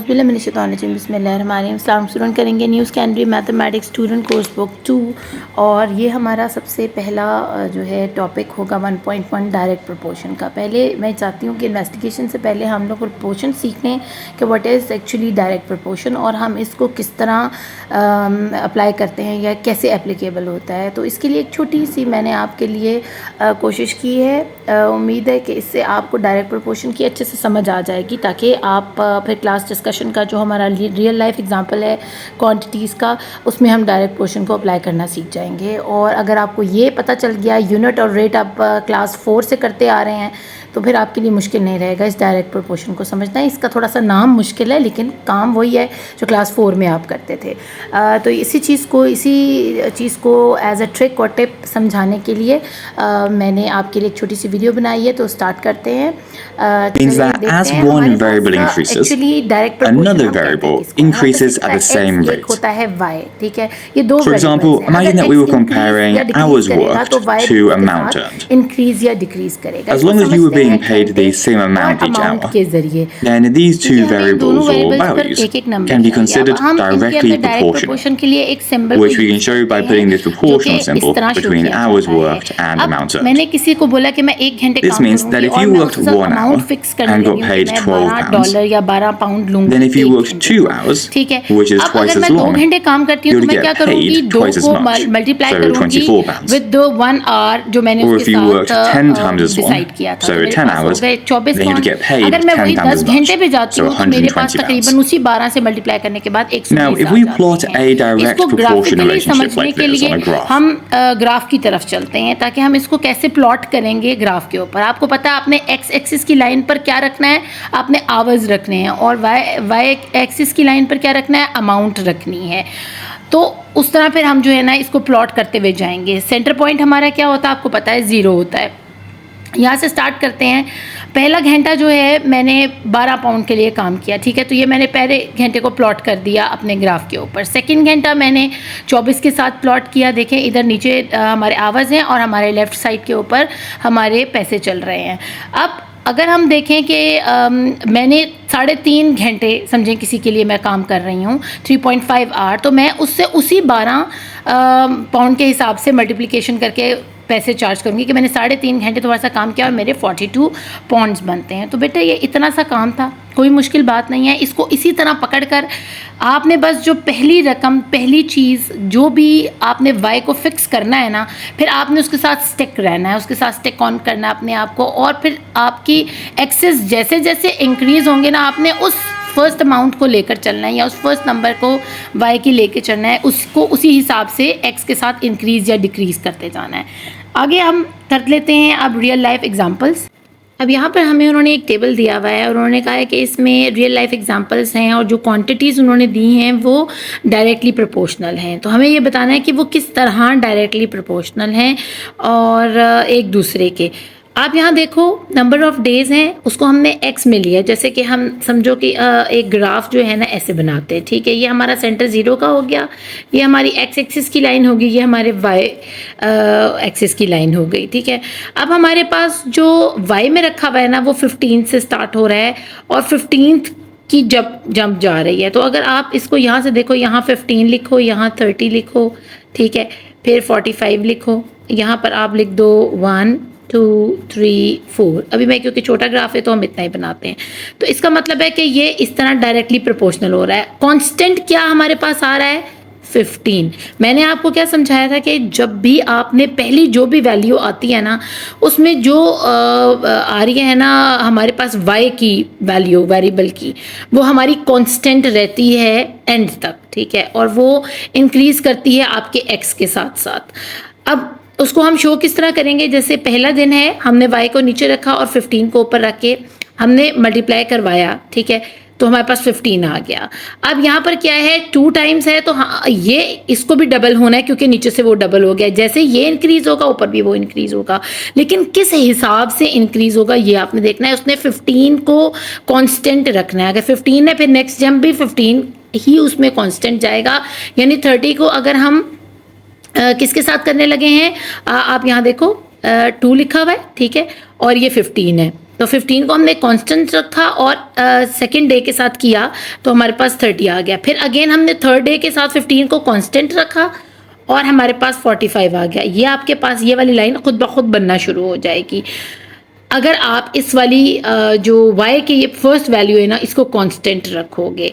औज़ुबिल्लाहिमिनश्शैतानिर्रजीम बिस्मिल्लाहिर्रहमानिर्रहीम। स्टूडेंट करेंगे न्यूज़ कैनबरी मैथमेटिक्स स्टूडेंट कोर्स बुक 2 और ये हमारा सबसे पहला जो है टॉपिक होगा 1.1 डायरेक्ट प्रोपोर्शन का। पहले मैं चाहती हूँ कि इन्वेस्टिगेशन से पहले हम लोग प्रोपोर्शन सीख लें कि what is actually direct proportion और हम इसको किस तरह अप्लाई करते हैं या कैसे एप्लीकेबल होता है। तो इसके लिए एक छोटी सी मैंने आपके लिए कोशिश की है। उम्मीद है कि इससे आपको डायरेक्ट प्रोपोर्शन की अच्छे से समझ आ जाएगी ताकि आप फिर क्लास डिस्कशन का जो हमारा रियल लाइफ एग्जांपल है क्वांटिटीज़ का, उसमें हम डायरेक्ट पोर्शन को अप्लाई करना सीख जाएंगे। और अगर आपको ये पता चल गया यूनिट और रेट आप क्लास 4 से करते आ रहे हैं तो फिर आपके लिए मुश्किल नहीं रहेगा इस डायरेक्ट प्रोपोर्शन को समझना। इसका थोड़ा सा नाम मुश्किल है लेकिन काम वही है जो क्लास 4 में आप करते थे। तो इसी चीज़ को एज अ ट्रिक और टिप समझाने के लिए मैंने आपके लिए एक छोटी सी वीडियो बनाई है। तो स्टार्ट करते हैं। Means that as one variable increases, another variable increases at the same rate. होता है y, ठीक है। ये दो For example, imagine that we were comparing hours worked to amount earned. Increase या डिक्रीज करेगा। As long as you were being paid the same amount each hour, then these two variables or values can be considered directly proportional, which we can show by putting this proportional symbol between hours worked and amount earned. मैंने किसी को बोला कि मैं 1 घंटे This means that if you worked 1 hour and got paid £12, या 12 pound लूंगी, then if you worked 2 hours, ठीक है, which is twice as long, 2 घंटे काम करती हूँ तो मैं क्या करूँगी, 2 को मल्टीप्लाई करूँगी विद 1 आवर जो मैंने उसके साथ डिसाइड किया था। so 10 hours, then you get paid अगर मैं वही 10 times 10 घंटे पे जाती हूँ तो मेरे पास 120 तकरीबन उसी 12 से मल्टीप्लाई करने के बाद 120 Now, if we plot a direct proportion relationship like this on a graph, हम ग्राफ की तरफ चलते हैं ताकि हम इसको कैसे प्लॉट करेंगे ग्राफ के ऊपर। आपको पता है आपने एक्स एक्सिस की लाइन पर क्या रखना है, आपने आवर्स रखने हैं, और वाई एक्सिस की लाइन पर क्या रखना है, अमाउंट रखनी है। तो उस तरह फिर हम जो है ना इसको प्लॉट करते हुए जाएंगे। सेंटर पॉइंट हमारा क्या होता है आपको पता है, 0 होता है। यहाँ से स्टार्ट करते हैं। पहला घंटा जो है मैंने 12 पाउंड के लिए काम किया, ठीक है, तो ये मैंने पहले घंटे को प्लॉट कर दिया अपने ग्राफ के ऊपर। सेकंड घंटा मैंने 24 के साथ प्लॉट किया। देखें इधर नीचे हमारे आवर्स हैं और हमारे लेफ़्ट साइड के ऊपर हमारे पैसे चल रहे हैं। अब अगर हम देखें कि मैंने 3.5 घंटे समझें किसी के लिए मैं काम कर रही हूँ 3.5 आवर, तो मैं उससे उसी 12 पाउंड के हिसाब से मल्टीप्लिकेशन करके पैसे चार्ज करूँगी कि मैंने 3.5 घंटे थोड़ा सा काम किया और मेरे 42 पाउंड्स बनते हैं। तो बेटा ये इतना सा काम था, कोई मुश्किल बात नहीं है। इसको इसी तरह पकड़कर आपने बस जो पहली रकम, पहली चीज़ जो भी आपने वाई को फिक्स करना है ना, फिर आपने उसके साथ स्टिक रहना है, उसके साथ स्टिक ऑन करना है अपने आप को। और फिर आपकी एक्सेस जैसे जैसे इंक्रीज़ होंगे ना, आपने उस फर्स्ट अमाउंट को लेकर चलना है या उस फर्स्ट नंबर को वाई की लेकर चलना है, उसको उसी हिसाब से एक्स के साथ इंक्रीज़ या डिक्रीज़ करते जाना है। आगे हम कर लेते हैं अब रियल लाइफ एग्जांपल्स। अब यहाँ पर हमें उन्होंने एक टेबल दिया हुआ है और उन्होंने कहा है कि इसमें रियल लाइफ एग्जांपल्स हैं और जो क्वांटिटीज़ उन्होंने दी हैं वो डायरेक्टली प्रोपोर्शनल हैं। तो हमें ये बताना है कि वो किस तरह डायरेक्टली प्रोपोर्शनल हैं और एक दूसरे के। आप यहाँ देखो नंबर ऑफ़ डेज़ हैं, उसको हमने एक्स में लिया। जैसे कि हम समझो कि एक ग्राफ जो है ना ऐसे बनाते हैं, ठीक है। ये हमारा सेंटर 0 का हो गया, ये हमारी एक्स एक्सिस की लाइन होगी, ये हमारे वाई एक्सिस की लाइन हो गई, ठीक है। अब हमारे पास जो वाई में रखा हुआ है ना वो 15 से स्टार्ट हो रहा है और 15th की जंप जा रही है। तो अगर आप इसको यहाँ से देखो, यहाँ 15 लिखो, यहाँ 30 लिखो, ठीक है, फिर 45 लिखो, यहाँ पर आप लिख दो 1 2 3 4। अभी मैं क्योंकि छोटा ग्राफ है तो हम इतना ही बनाते हैं। तो इसका मतलब है कि ये इस तरह डायरेक्टली प्रोपोर्शनल हो रहा है। कांस्टेंट क्या हमारे पास आ रहा है, 15। मैंने आपको क्या समझाया था कि जब भी आपने पहली जो भी वैल्यू आती है ना उसमें जो आ रही है ना हमारे पास वाई की वैल्यू वेरिएबल की, वो हमारी कांस्टेंट रहती है एंड तक, ठीक है, और वो इंक्रीज करती है आपके एक्स के साथ साथ। अब उसको हम शो किस तरह करेंगे, जैसे पहला दिन है, हमने y को नीचे रखा और 15 को ऊपर रख के हमने मल्टीप्लाई करवाया, ठीक है, तो हमारे पास 15 आ गया। अब यहाँ पर क्या है, 2 टाइम्स है, तो हाँ ये इसको भी डबल होना है क्योंकि नीचे से वो डबल हो गया। जैसे ये इंक्रीज होगा ऊपर भी वो इंक्रीज होगा, लेकिन किस हिसाब से इंक्रीज होगा ये आपने देखना है। उसने 15 को कांस्टेंट रखना है। अगर 15 है फिर नेक्स्ट जंप भी 15 ही उसमें कांस्टेंट जाएगा, यानी 30 को अगर हम किसके साथ करने लगे हैं, आप यहाँ देखो 2 लिखा हुआ है, ठीक है, और ये 15 है, तो 15 को हमने कांस्टेंट रखा और सेकेंड डे के साथ किया तो हमारे पास 30 आ गया। फिर अगेन हमने थर्ड डे के साथ 15 को कांस्टेंट रखा और हमारे पास 45 आ गया। ये आपके पास ये वाली लाइन खुद ब खुद बनना शुरू हो जाएगी अगर आप इस वाली जो y के ये फर्स्ट वैल्यू है ना इसको कांस्टेंट रखोगे।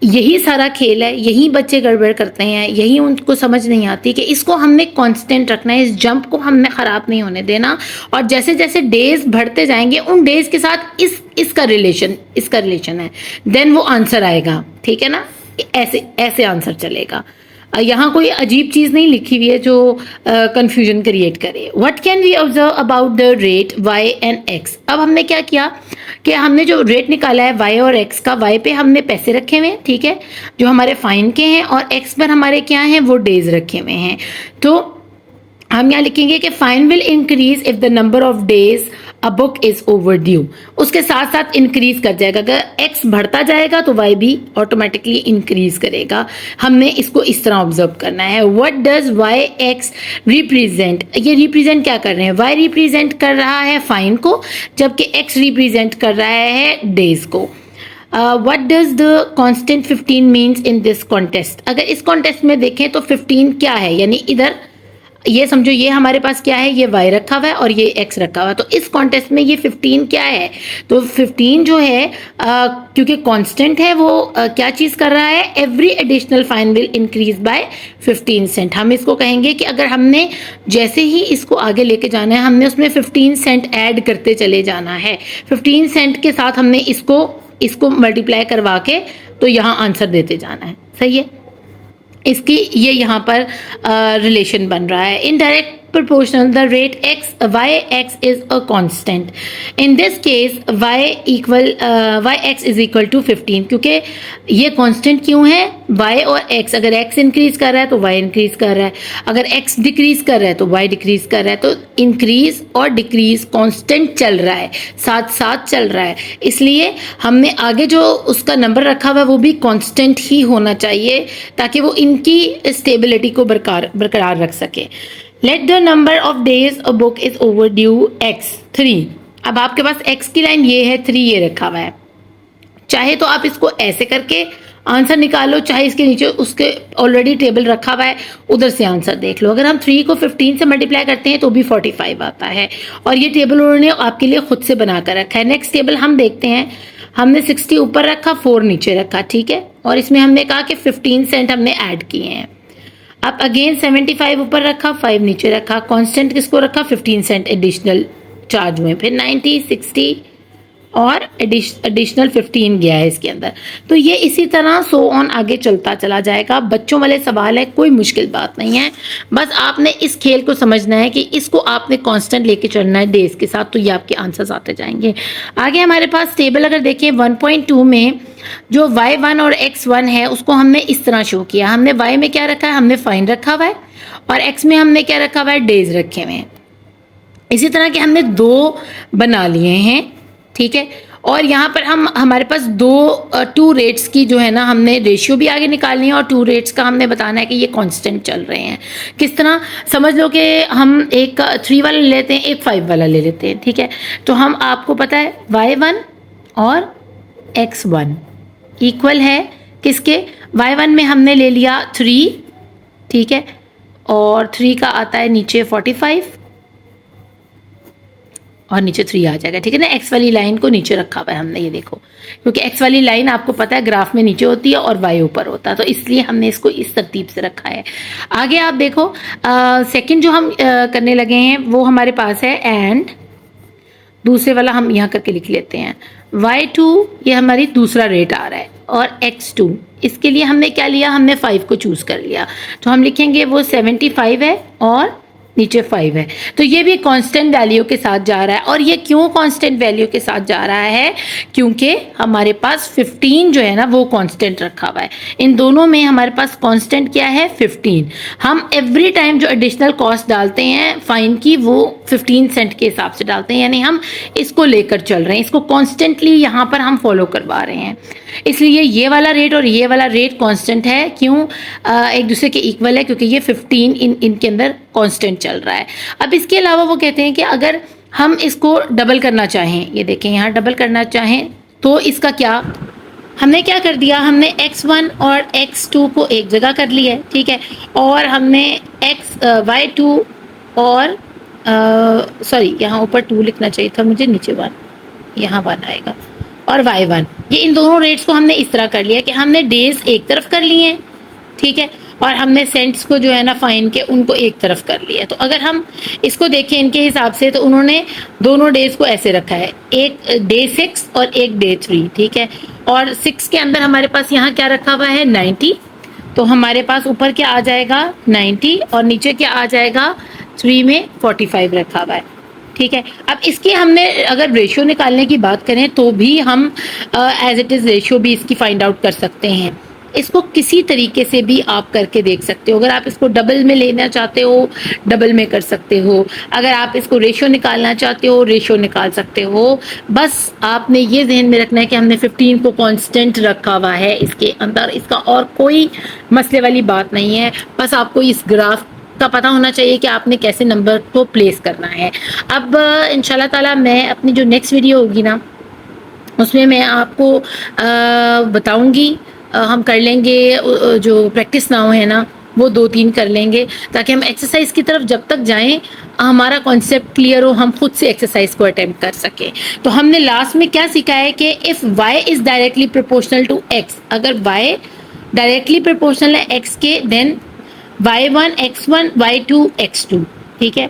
यही सारा खेल है, यही बच्चे गड़बड़ करते हैं, यही उनको समझ नहीं आती कि इसको हमने कांस्टेंट रखना है, इस जंप को हमने ख़राब नहीं होने देना। और जैसे जैसे डेज बढ़ते जाएंगे उन डेज के साथ इसका रिलेशन है, देन वो आंसर आएगा। ठीक है ना, ऐसे आंसर चलेगा। यहाँ कोई अजीब चीज़ नहीं लिखी हुई है जो कंफ्यूजन क्रिएट करे। What can we observe about the rate y and x। अब हमने क्या किया कि हमने जो रेट निकाला है y और x का, y पे हमने पैसे रखे हुए हैं, ठीक है, जो हमारे फाइन के हैं, और x पर हमारे क्या हैं, वो डेज रखे हुए हैं। तो हम यहाँ लिखेंगे कि fine will increase if the number of days a book is over due. उसके साथ साथ इंक्रीज कर जाएगा। अगर x बढ़ता जाएगा तो y भी ऑटोमेटिकली इंक्रीज करेगा। हमने इसको इस तरह ऑब्जर्व करना है। What does y x represent. ये रिप्रेजेंट क्या कर रहे हैं, y रिप्रेजेंट कर रहा है फाइन को, जबकि x रिप्रेजेंट कर रहा है डेज को। What does the constant 15 means in this contest। अगर इस कॉन्टेस्ट में देखें तो 15 क्या है, यानी इधर ये समझो ये हमारे पास क्या है, ये y रखा हुआ है और ये x रखा हुआ है। तो इस कॉन्टेस्ट में ये 15 क्या है, तो 15 जो है क्योंकि कांस्टेंट है वो क्या चीज़ कर रहा है, every additional fine will increase by 15 cent. हम इसको कहेंगे कि अगर हमने जैसे ही इसको आगे लेके जाना है हमने उसमें 15 सेंट ऐड करते चले जाना है। 15 सेंट के साथ हमने इसको मल्टीप्लाई करवा के तो यहाँ आंसर देते जाना है। सही है, इसकी ये यहाँ पर रिलेशन बन रहा है। Indirect proportional the rate yx is a constant। in this case yx is equal to 15। क्योंकि ये कांस्टेंट क्यों है, y और x, अगर x इंक्रीज कर रहा है तो y इंक्रीज कर रहा है, अगर x डिक्रीज कर रहा है तो y डिक्रीज कर रहा है। तो इंक्रीज और डिक्रीज कांस्टेंट चल रहा है, साथ साथ चल रहा है, इसलिए हमने आगे जो उसका नंबर रखा हुआ है वो भी कांस्टेंट ही होना चाहिए ताकि वो इनकी स्टेबिलिटी को बरकरार रख सके। Let the number of days a book is over due x 3। अब आपके पास x की लाइन ये है, 3 ये रखा हुआ है। चाहे तो आप इसको ऐसे करके आंसर निकालो, चाहे इसके नीचे उसके ऑलरेडी टेबल रखा हुआ है उधर से आंसर देख लो। अगर हम 3 को 15 से मल्टीप्लाई करते हैं तो भी 45 आता है, और ये टेबल उन्होंने आपके लिए खुद से बना कर रखा है। नेक्स्ट टेबल हम देखते हैं, हमने 60 ऊपर रखा, 4 नीचे रखा, ठीक है, और इसमें हमने कहा कि 15 सेंट हमने ऐड किए हैं। अब अगेन 75 ऊपर रखा, 5 नीचे रखा, कांस्टेंट किसको रखा, 15 सेंट एडिशनल चार्ज हुए, फिर 90, 60 और एडिशनल 15 गया है इसके अंदर। तो ये इसी तरह सो ऑन आगे चलता चला जाएगा। बच्चों वाले सवाल है, कोई मुश्किल बात नहीं है, बस आपने इस खेल को समझना है कि इसको आपने कांस्टेंट लेके चलना है डेज के साथ, तो ये आपके आंसर्स आते जाएंगे। आगे हमारे पास टेबल अगर देखें 1.2 में जो y1 और x1 है उसको हमने इस तरह शो किया। हमने y में क्या रखा है, हमने फाइन रखा हुआ है, और x में हमने क्या रखा हुआ है, डेज रखे हुए हैं। इसी तरह के हमने 2 बना लिए हैं, ठीक है, और यहाँ पर हमारे पास 2 रेट्स की जो है ना हमने रेशियो भी आगे निकालनी है, और 2 रेट्स का हमने बताना है कि ये कांस्टेंट चल रहे हैं। किस तरह, समझ लो कि हम एक 3 वाला ले लेते हैं, एक 5 वाला ले लेते हैं, ठीक है। तो हम आपको पता है y1 और x1 इक्वल है किसके, y1 में हमने ले लिया 3, ठीक है, और 3 का आता है नीचे 45 और नीचे 3 आ जाएगा, ठीक है ना। x वाली लाइन को नीचे रखा हुआ है हमने, ये देखो, क्योंकि x वाली लाइन आपको पता है ग्राफ में नीचे होती है और y ऊपर होता है, तो इसलिए हमने इसको इस तरतीब से रखा है। आगे आप देखो सेकंड जो हम करने लगे हैं वो हमारे पास है एंड, दूसरे वाला हम यहाँ करके लिख लेते हैं y2, ये हमारी दूसरा रेट आ रहा है, और x2 इसके लिए हमने क्या लिया, हमने 5 को चूज कर लिया, तो हम लिखेंगे वो 75 है और नीचे 5 है। तो ये भी कांस्टेंट वैल्यू के साथ जा रहा है, और ये क्यों कांस्टेंट वैल्यू के साथ जा रहा है, क्योंकि हमारे पास 15 जो है ना वो कांस्टेंट रखा हुआ है। इन दोनों में हमारे पास कांस्टेंट क्या है, 15। हम एवरी टाइम जो एडिशनल कॉस्ट डालते हैं फाइन की वो 15 सेंट के हिसाब से डालते हैं, यानी हम इसको लेकर चल रहे हैं, इसको कॉन्स्टेंटली यहाँ पर हम फॉलो करवा रहे हैं। इसलिए ये वाला रेट और ये वाला रेट कांस्टेंट है, क्यों, एक दूसरे के इक्वल है, क्योंकि ये 15 इनके अंदर कांस्टेंट चल रहा है। अब इसके अलावा वो कहते हैं कि अगर हम इसको डबल करना चाहें, ये देखें यहाँ डबल करना चाहें तो इसका क्या, हमने क्या कर दिया, हमने x1 और x2 को एक जगह कर लिया है, ठीक है, और हमने y2 और सॉरी यहाँ ऊपर 2 लिखना चाहिए था मुझे, नीचे 1, यहाँ 1 आएगा, और y1, ये इन दोनों रेट्स को हमने इस तरह कर लिया कि हमने डेज एक तरफ कर लिए हैं, ठीक है, और हमने सेंट्स को जो है ना फाइन के उनको एक तरफ कर लिया। तो अगर हम इसको देखें इनके हिसाब से तो उन्होंने दोनों डेज को ऐसे रखा है, एक डे 6 और एक डे 3, ठीक है, और 6 के अंदर हमारे पास यहाँ क्या रखा हुआ है 90, तो हमारे पास ऊपर क्या आ जाएगा 90 और नीचे क्या आ जाएगा 3 में 45 रखा हुआ है, ठीक है। अब इसकी हमने अगर रेशियो निकालने की बात करें तो भी हम एज इट इज़ रेशियो भी इसकी फाइंड आउट कर सकते हैं। इसको किसी तरीके से भी आप करके देख सकते हो, अगर आप इसको डबल में लेना चाहते हो डबल में कर सकते हो, अगर आप इसको रेशियो निकालना चाहते हो रेशियो निकाल सकते हो। बस आपने ये जहन में रखना है कि हमने 15 को कांस्टेंट रखा हुआ है इसके अंदर, इसका और कोई मसले वाली बात नहीं है। बस आपको इस ग्राफ का पता होना चाहिए कि आपने कैसे नंबर को प्लेस करना है। अब इंशाल्लाह ताला मैं अपनी जो नेक्स्ट वीडियो होगी ना उसमें मैं आपको बताऊंगी, हम कर लेंगे जो प्रैक्टिस नाउ है ना वो 2-3 कर लेंगे ताकि हम एक्सरसाइज की तरफ जब तक जाएं हमारा कॉन्सेप्ट क्लियर हो, हम खुद से एक्सरसाइज को अटेम्प्ट कर सकें। तो हमने लास्ट में क्या सीखा है कि if y is directly proportional to x, अगर y डायरेक्टली प्रोपोर्शनल है x के then y1 x1 y2 x2, ठीक है,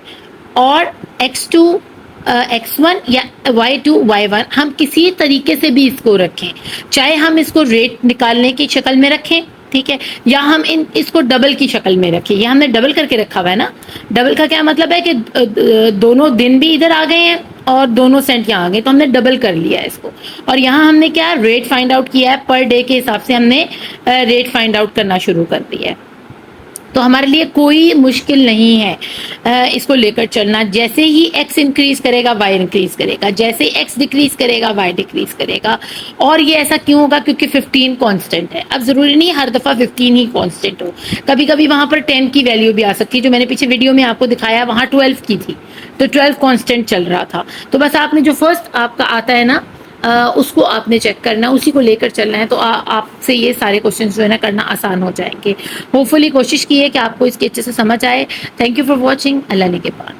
और x2 x1 या y2 y1 हम किसी तरीके से भी इसको रखें, चाहे हम इसको रेट निकालने की शक्ल में रखें, ठीक है, या हम इसको डबल की शक्ल में रखें। ये हमने डबल करके रखा हुआ है ना, डबल का क्या मतलब है कि दोनों दिन भी इधर आ गए हैं और दोनों सेंट यहाँ आ गए, तो हमने डबल कर लिया है इसको। और यहाँ हमने क्या रेट फाइंड आउट किया है, पर डे के हिसाब से हमने रेट फाइंड आउट करना शुरू कर दिया है। तो हमारे लिए कोई मुश्किल नहीं है इसको लेकर चलना। जैसे ही x इंक्रीज करेगा y इंक्रीज करेगा, जैसे ही x डिक्रीज करेगा y डिक्रीज करेगा। और ये ऐसा क्यों होगा, क्योंकि 15 कांस्टेंट है। अब ज़रूरी नहीं हर दफ़ा 15 ही कांस्टेंट हो, कभी कभी वहाँ पर 10 की वैल्यू भी आ सकती है। जो मैंने पीछे वीडियो में आपको दिखाया वहाँ 12 की थी, तो 12 कांस्टेंट चल रहा था। तो बस आपने जो फर्स्ट आपका आता है ना उसको आपने चेक करना, उसी को लेकर चलना है, तो आपसे ये सारे क्वेश्चंस जो है ना करना आसान हो जाएंगे। होपफुली कोशिश की है कि आपको इसके अच्छे से समझ आए। Thank you for watching. Allah ने के पास।